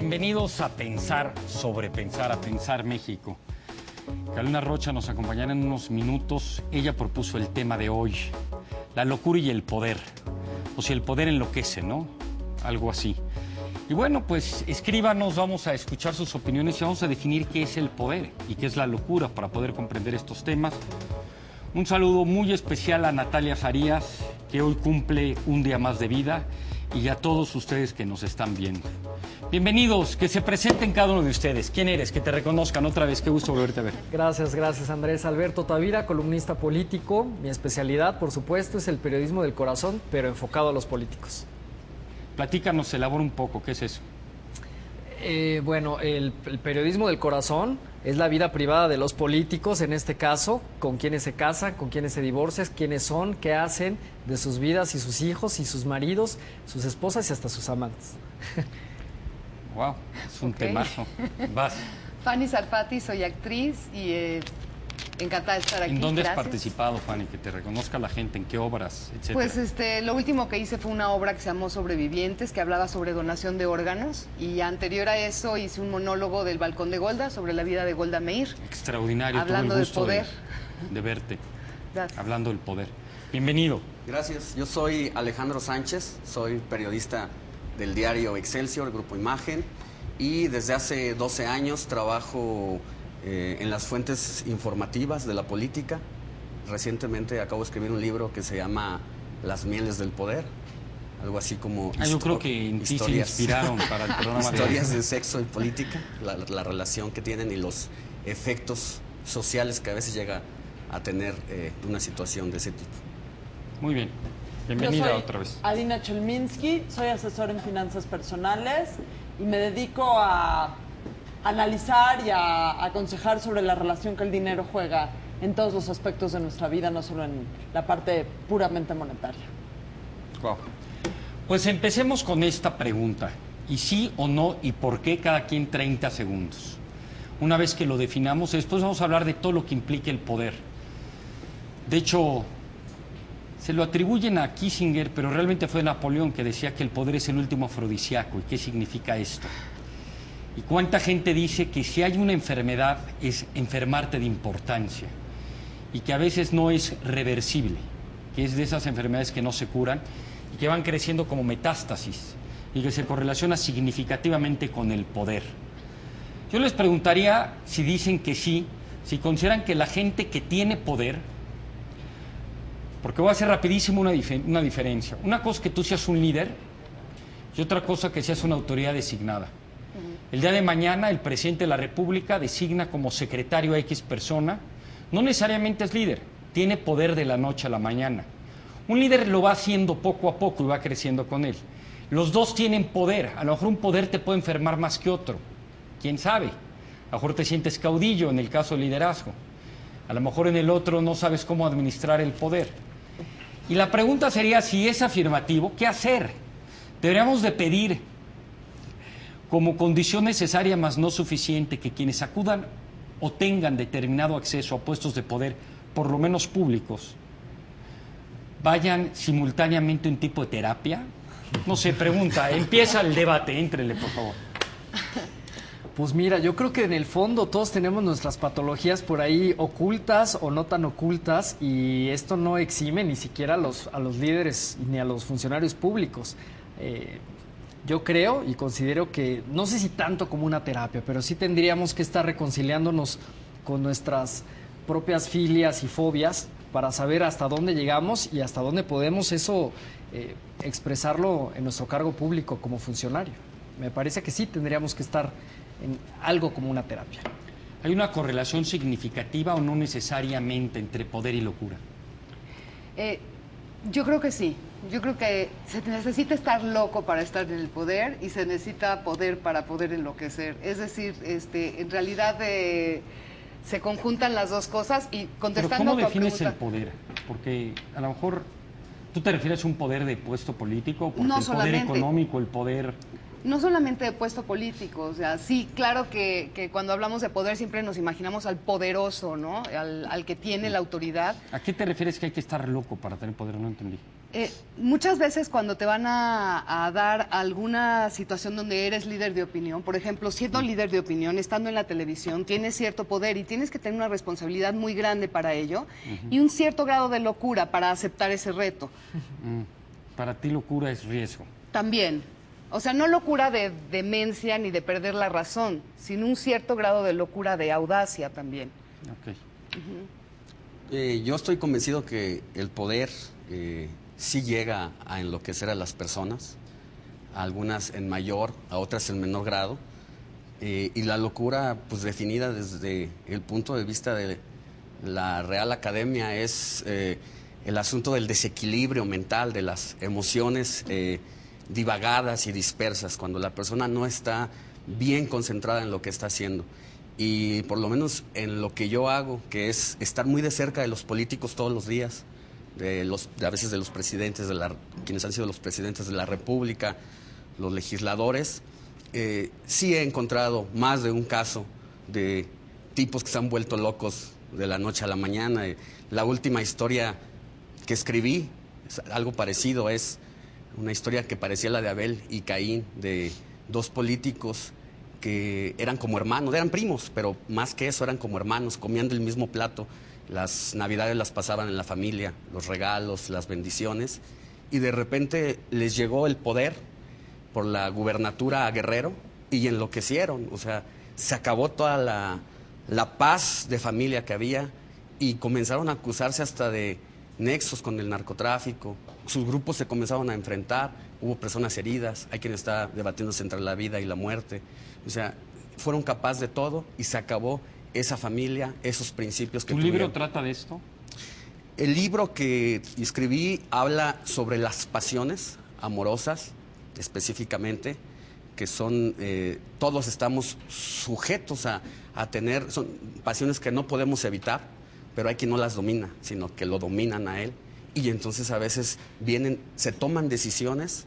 Bienvenidos a Pensar sobre Pensar, a Pensar México. Carolina Rocha nos acompañará en unos minutos. Ella propuso el tema de hoy, la locura y el poder. O si el poder enloquece, ¿no? Algo así. Y bueno, pues escríbanos, vamos a escuchar sus opiniones y vamos a definir qué es el poder y qué es la locura para poder comprender estos temas. Un saludo muy especial a Natalia Farías, que hoy cumple un día más de vida, y a todos ustedes que nos están viendo. Bienvenidos, que se presenten cada uno de ustedes. ¿Quién eres? Que te reconozcan otra vez. Qué gusto volverte a ver. Gracias Andrés. Alberto Tavira, columnista político. Mi especialidad, por supuesto, es el periodismo del corazón, pero enfocado a los políticos. Platícanos, elabora un poco, ¿qué es eso? Bueno, el periodismo del corazón es la vida privada de los políticos, en este caso, con quienes se casan, con quienes se divorcian, quiénes son, qué hacen de sus vidas y sus hijos y sus maridos, sus esposas y hasta sus amantes. Wow, es un temazo. Vas. Fanny Sarfati, soy actriz y encantada de estar aquí. ¿En dónde has Gracias. participado, Fanny? Que te reconozca la gente, en qué obras, etcétera. Pues lo último que hice fue una obra que se llamó Sobrevivientes, que hablaba sobre donación de órganos, y anterior a eso hice un monólogo del Balcón de Golda sobre la vida de Golda Meir. Extraordinario, Hablando tuve el de gusto poder. de verte. Gracias. Hablando del poder. Bienvenido. Gracias, yo soy Alejandro Sánchez, soy periodista del diario Excelsior, Grupo Imagen, y desde hace 12 años trabajo en las fuentes informativas de la política. Recientemente acabo de escribir un libro que se llama Las mieles del poder, algo así como Yo creo que en ti se inspiraron para el programa historias de sexo y política, la relación que tienen y los efectos sociales que a veces llega a tener una situación de ese tipo. Muy bien. Bienvenida Yo soy otra vez. Alina Cholminsky, soy asesor en finanzas personales y me dedico a analizar y a aconsejar sobre la relación que el dinero juega en todos los aspectos de nuestra vida, no solo en la parte puramente monetaria. Wow. Pues empecemos con esta pregunta. ¿Y sí o no y por qué cada quien 30 segundos? Una vez que lo definamos, después vamos a hablar de todo lo que implica el poder. De hecho, se lo atribuyen a Kissinger, pero realmente fue Napoleón que decía que el poder es el último afrodisíaco. ¿Y qué significa esto? ¿Y cuánta gente dice que si hay una enfermedad es enfermarte de importancia? Y que a veces no es reversible, que es de esas enfermedades que no se curan y que van creciendo como metástasis y que se correlaciona significativamente con el poder. Yo les preguntaría si dicen que sí, si consideran que la gente que tiene poder, porque voy a hacer rapidísimo una diferencia. Una cosa es que tú seas un líder y otra cosa que seas una autoridad designada. El día de mañana el presidente de la República designa como secretario a X persona, no necesariamente es líder, tiene poder de la noche a la mañana. Un líder lo va haciendo poco a poco y va creciendo con él. Los dos tienen poder, a lo mejor un poder te puede enfermar más que otro, quién sabe. A lo mejor te sientes caudillo en el caso del liderazgo, a lo mejor en el otro no sabes cómo administrar el poder. Y la pregunta sería, si es afirmativo, ¿qué hacer? Deberíamos de pedir como condición necesaria más no suficiente que quienes acudan o tengan determinado acceso a puestos de poder, por lo menos públicos, vayan simultáneamente a un tipo de terapia. No sé, pregunta, empieza el debate, éntrele por favor. Pues mira, yo creo que en el fondo todos tenemos nuestras patologías por ahí ocultas o no tan ocultas, y esto no exime ni siquiera a los líderes ni a los funcionarios públicos. Yo creo y considero que, no sé si tanto como una terapia, pero sí tendríamos que estar reconciliándonos con nuestras propias filias y fobias para saber hasta dónde llegamos y hasta dónde podemos expresarlo en nuestro cargo público como funcionario. Me parece que sí tendríamos que estar en algo como una terapia. ¿Hay una correlación significativa o no necesariamente entre poder y locura? Yo creo que sí. Yo creo que se necesita estar loco para estar en el poder y se necesita poder para poder enloquecer. Es decir, en realidad se conjuntan las dos cosas. Y contestando. ¿Pero cómo a tu defines pregunta, el poder? Porque a lo mejor tú te refieres a un poder de puesto político, porque No el poder solamente. económico, el poder... No solamente de puesto político, o sea, sí, claro que cuando hablamos de poder siempre nos imaginamos al poderoso, ¿no? Al que tiene la autoridad. ¿A qué te refieres que hay que estar loco para tener poder? No entendí. Muchas veces cuando te van a dar alguna situación donde eres líder de opinión, por ejemplo, siendo líder de opinión, estando en la televisión, tienes cierto poder y tienes que tener una responsabilidad muy grande para ello y un cierto grado de locura para aceptar ese reto. Para ti locura es riesgo. También. O sea, no locura de demencia ni de perder la razón, sino un cierto grado de locura, de audacia también. Ok. Yo estoy convencido que el poder sí llega a enloquecer a las personas, a algunas en mayor, a otras en menor grado, y la locura, pues definida desde el punto de vista de la Real Academia, es el asunto del desequilibrio mental, de las emociones divagadas y dispersas, cuando la persona no está bien concentrada en lo que está haciendo. Y por lo menos en lo que yo hago, que es estar muy de cerca de los políticos todos los días, a veces de los presidentes, quienes han sido los presidentes de la República, los legisladores, sí he encontrado más de un caso de tipos que se han vuelto locos de la noche a la mañana. La última historia que escribí, algo parecido, es una historia que parecía la de Abel y Caín, de dos políticos que eran como hermanos, eran primos, pero más que eso eran como hermanos, comían del mismo plato. Las navidades las pasaban en la familia, los regalos, las bendiciones, y de repente les llegó el poder por la gubernatura a Guerrero y enloquecieron. O sea, se acabó toda la paz de familia que había y comenzaron a acusarse hasta de nexos con el narcotráfico. Sus grupos se comenzaron a enfrentar, hubo personas heridas, hay quien está debatiéndose entre la vida y la muerte. O sea, fueron capaces de todo y se acabó esa familia, esos principios que ¿Tu tuvieron. libro trata de esto? El libro que escribí habla sobre las pasiones amorosas, específicamente, que son, todos estamos sujetos a tener, son pasiones que no podemos evitar, pero hay quien no las domina, sino que lo dominan a él. Y entonces a veces se toman decisiones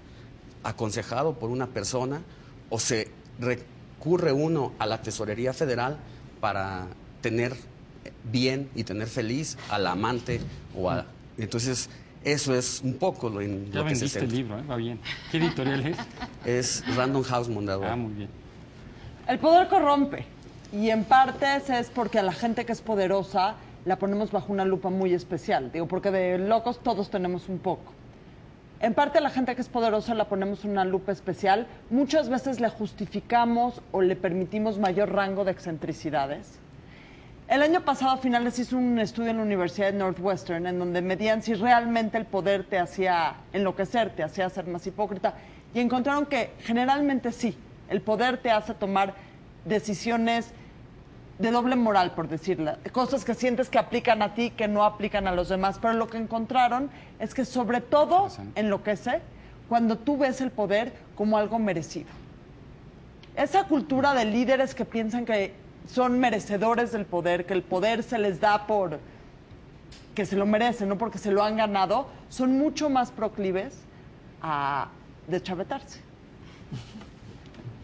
aconsejado por una persona o se recurre uno a la Tesorería Federal para tener bien y tener feliz al amante entonces eso es un poco lo que se vendiste centra. el libro, va bien. ¿Qué editorial es? Es Random House Mondadori. Muy bien. El poder corrompe y en partes es porque a la gente que es poderosa la ponemos bajo una lupa muy especial. Digo, porque de locos todos tenemos un poco. En parte a la gente que es poderosa la ponemos una lupa especial. Muchas veces le justificamos o le permitimos mayor rango de excentricidades. El año pasado a finales hizo un estudio en la Universidad de Northwestern en donde medían si realmente el poder te hacía enloquecer, te hacía ser más hipócrita, y encontraron que generalmente sí, el poder te hace tomar decisiones de doble moral, por decirlo, cosas que sientes que aplican a ti, que no aplican a los demás, pero lo que encontraron es que sobre todo enloquece cuando tú ves el poder como algo merecido. Esa cultura de líderes que piensan que son merecedores del poder, que el poder se les da por que se lo merecen, no porque se lo han ganado, son mucho más proclives a deschavetarse.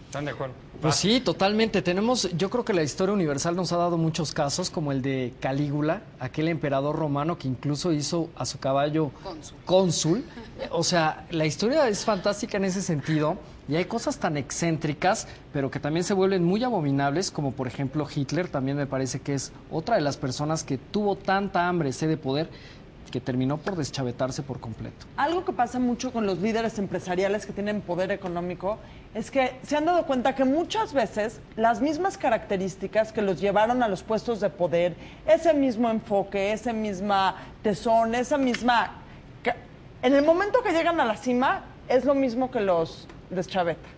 ¿Están de acuerdo? Pues sí, totalmente. Yo creo que la historia universal nos ha dado muchos casos, como el de Calígula, aquel emperador romano que incluso hizo a su caballo cónsul. O sea, la historia es fantástica en ese sentido, y hay cosas tan excéntricas, pero que también se vuelven muy abominables, como por ejemplo Hitler. También me parece que es otra de las personas que tuvo tanta hambre, sed de poder, que terminó por deschavetarse por completo. Algo que pasa mucho con los líderes empresariales que tienen poder económico es que se han dado cuenta que muchas veces las mismas características que los llevaron a los puestos de poder, ese mismo enfoque, esa misma tesón, esa misma... En el momento que llegan a la cima, es lo mismo que los deschaveta.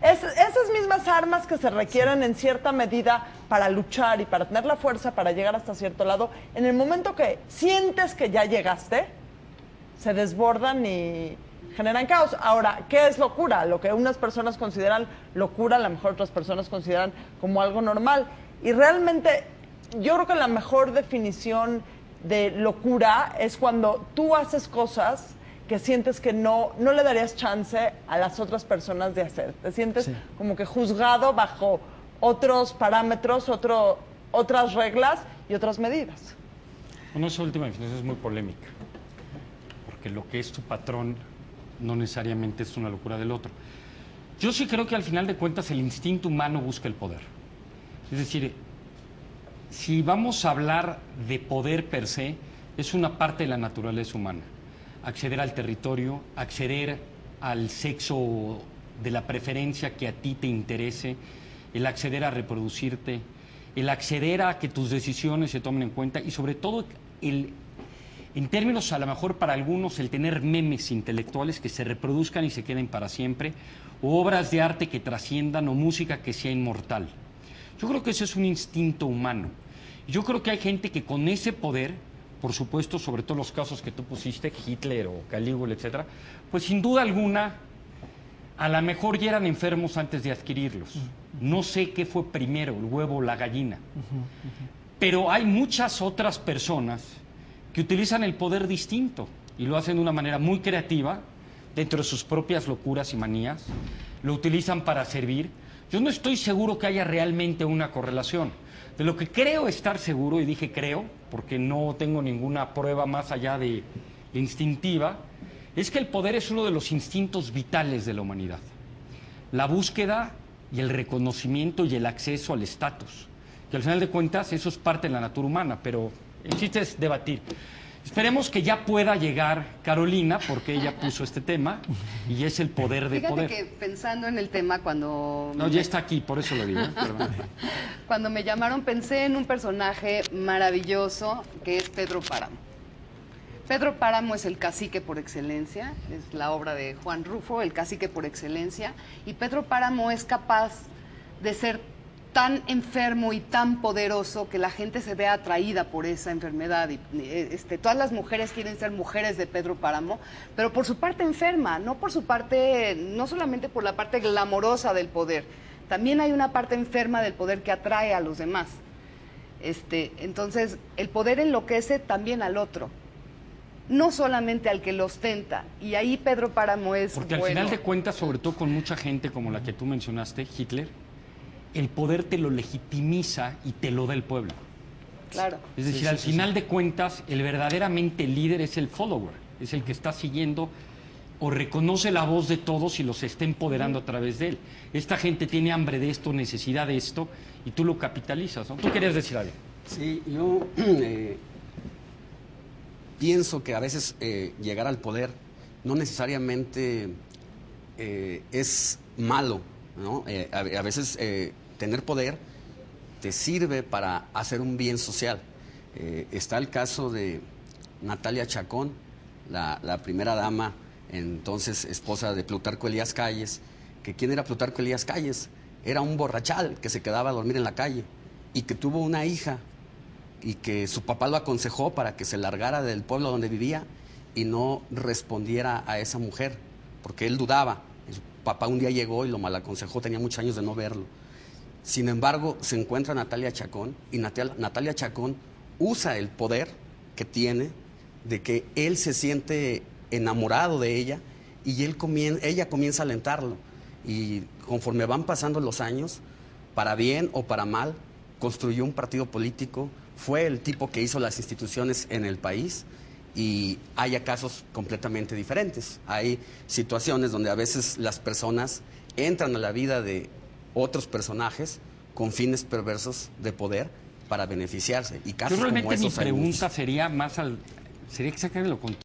Esas mismas armas que se requieren en cierta medida para luchar y para tener la fuerza para llegar hasta cierto lado, en el momento que sientes que ya llegaste, se desbordan y generan caos. Ahora, ¿qué es locura? Lo que unas personas consideran locura, a lo mejor otras personas consideran como algo normal. Y realmente, yo creo que la mejor definición de locura es cuando tú haces cosas que sientes que no le darías chance a las otras personas de hacer. Te sientes como que juzgado bajo otros parámetros, otras reglas y otras medidas. Bueno, esa última definición es muy polémica. porque lo que es tu patrón no necesariamente es una locura del otro. Yo sí creo que al final de cuentas el instinto humano busca el poder. Es decir, si vamos a hablar de poder per se, es una parte de la naturaleza humana. Acceder al territorio, acceder al sexo de la preferencia que a ti te interese, el acceder a reproducirte, el acceder a que tus decisiones se tomen en cuenta y sobre todo en términos a lo mejor para algunos el tener memes intelectuales que se reproduzcan y se queden para siempre, o obras de arte que trasciendan o música que sea inmortal. Yo creo que eso es un instinto humano. Yo creo que hay gente que con ese poder, por supuesto, sobre todo los casos que tú pusiste, Hitler o Calígula, etcétera, pues sin duda alguna, a lo mejor ya eran enfermos antes de adquirirlos. No sé qué fue primero, el huevo o la gallina. Pero hay muchas otras personas que utilizan el poder distinto y lo hacen de una manera muy creativa, dentro de sus propias locuras y manías, lo utilizan para servir. Yo no estoy seguro que haya realmente una correlación. De lo que creo estar seguro, y dije creo, porque no tengo ninguna prueba más allá de instintiva, es que el poder es uno de los instintos vitales de la humanidad. La búsqueda y el reconocimiento y el acceso al estatus. Que al final de cuentas eso es parte de la natura humana, pero el chiste es debatir. Esperemos que ya pueda llegar Carolina, porque ella puso este tema, y es el poder de Fíjate poder. que pensando en el tema cuando... No, ya está aquí, por eso lo digo. Cuando me llamaron pensé en un personaje maravilloso que es Pedro Páramo. Pedro Páramo es el cacique por excelencia, es la obra de Juan Rufo, el cacique por excelencia, y Pedro Páramo es capaz de ser tan enfermo y tan poderoso que la gente se ve atraída por esa enfermedad. Y, todas las mujeres quieren ser mujeres de Pedro Páramo, pero por su parte enferma, no por su parte, no solamente por la parte glamorosa del poder, también hay una parte enferma del poder que atrae a los demás. Entonces, el poder enloquece también al otro, no solamente al que lo ostenta, y ahí Pedro Páramo es Porque al final de cuentas, sobre todo con mucha gente como la que tú mencionaste, Hitler, el poder te lo legitimiza y te lo da el pueblo. Claro. Es decir, al final de cuentas, el verdaderamente líder es el follower, es el que está siguiendo o reconoce la voz de todos y los está empoderando a través de él. Esta gente tiene hambre de esto, necesidad de esto, y tú lo capitalizas, ¿no? ¿Tú querías decir algo? Sí, yo pienso que a veces llegar al poder no necesariamente es malo, ¿no? A veces tener poder te sirve para hacer un bien social. Está el caso de Natalia Chacón, la primera dama, entonces esposa de Plutarco Elías Calles, que ¿quién era Plutarco Elías Calles? Era un borrachal que se quedaba a dormir en la calle y que tuvo una hija y que su papá lo aconsejó para que se largara del pueblo donde vivía y no respondiera a esa mujer, porque él dudaba. Su papá un día llegó y lo malaconsejó, tenía muchos años de no verlo. Sin embargo, se encuentra Natalia Chacón y Natalia Chacón usa el poder que tiene de que él se siente enamorado de ella y ella comienza a alentarlo. Y conforme van pasando los años, para bien o para mal, construyó un partido político, fue el tipo que hizo las instituciones en el país y hay casos completamente diferentes. Hay situaciones donde a veces las personas entran a la vida de otros personajes con fines perversos de poder para beneficiarse. Y casos Yo realmente como esos mi pregunta hay muchos. sería más sería exactamente lo contrario.